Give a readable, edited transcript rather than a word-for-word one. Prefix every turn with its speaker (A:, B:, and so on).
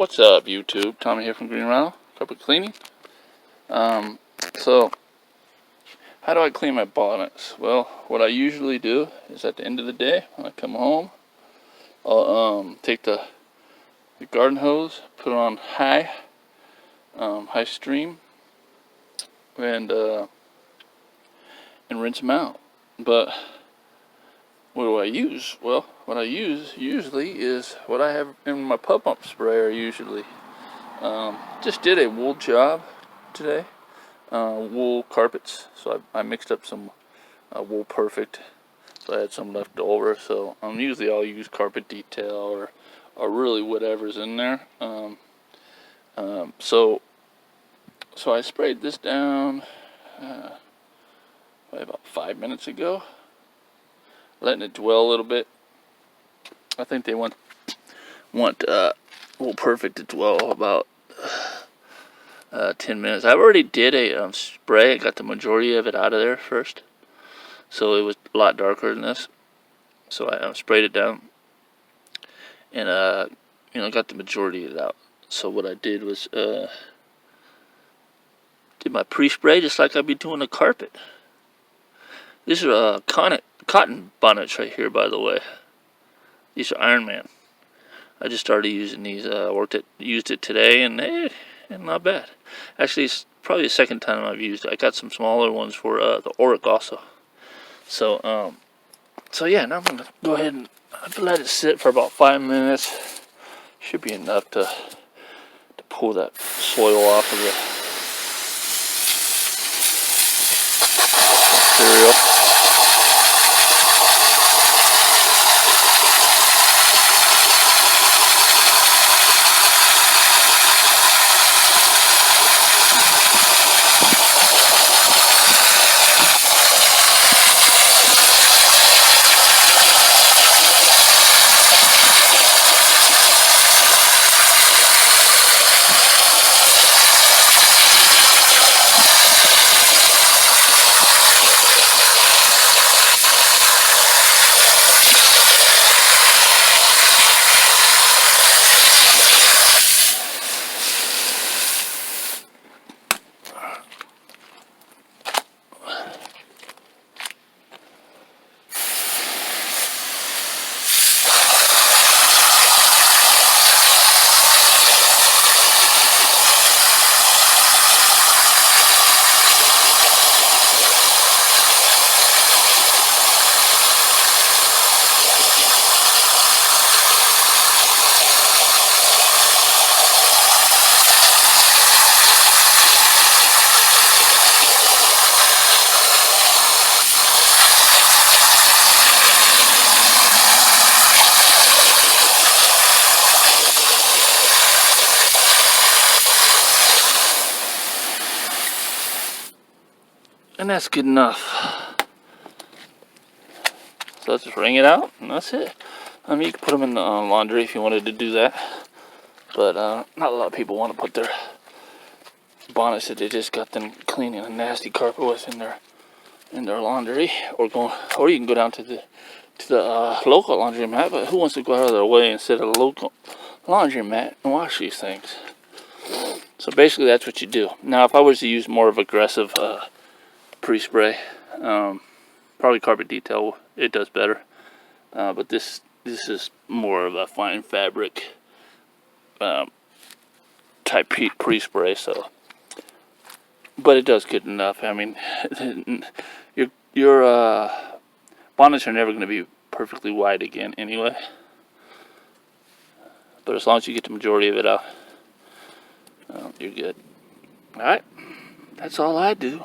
A: What's up, YouTube? Tommy here from Green Rhino Carpet Cleaning. So how do I clean my bonnets? Well, what I usually do is at the end of the day, when I come home, I'll take the garden hose, put it on high stream, and rinse them out. But what do I use? Well, what I use usually is what I have in my pump sprayer usually. Just did a wool job today, wool carpets. So I mixed up some wool perfect. So I had some left over. So usually I'll use carpet detail or really whatever's in there. So I sprayed this down about 5 minutes ago, letting it dwell a little bit. I think they want wool perfect to dwell about 10 minutes. I already did a spray. I got the majority of it out of there first, so it was a lot darker than this. So I sprayed it down and got the majority of it out. So what I did was did my pre-spray just like I'd be doing a carpet. These are cotton bonnets right here, by the way. These are Iron Man. I just started using these. Used it today, and not bad. Actually, it's probably the second time I've used it. I got some smaller ones for the Auric also. So yeah, now I'm gonna go ahead and let it sit for about 5 minutes. Should be enough to pull that soil off of the material. And that's good enough. So let's just wring it out, and that's it. You can put them in the laundry if you wanted to do that, but not a lot of people want to put their bonnets that they just got them cleaning a nasty carpet with in their laundry, or you can go down to the local laundromat. But who wants to go out of their way and sit at a local laundromat and wash these things? So basically, that's what you do. Now, if I was to use more of aggressive pre-spray, probably carpet detail, it does better, but this is more of a fine fabric type pre-spray, so, but it does good enough. I mean, your bonnets are never going to be perfectly white again anyway, but as long as you get the majority of it out, you're good. Alright, that's all I do.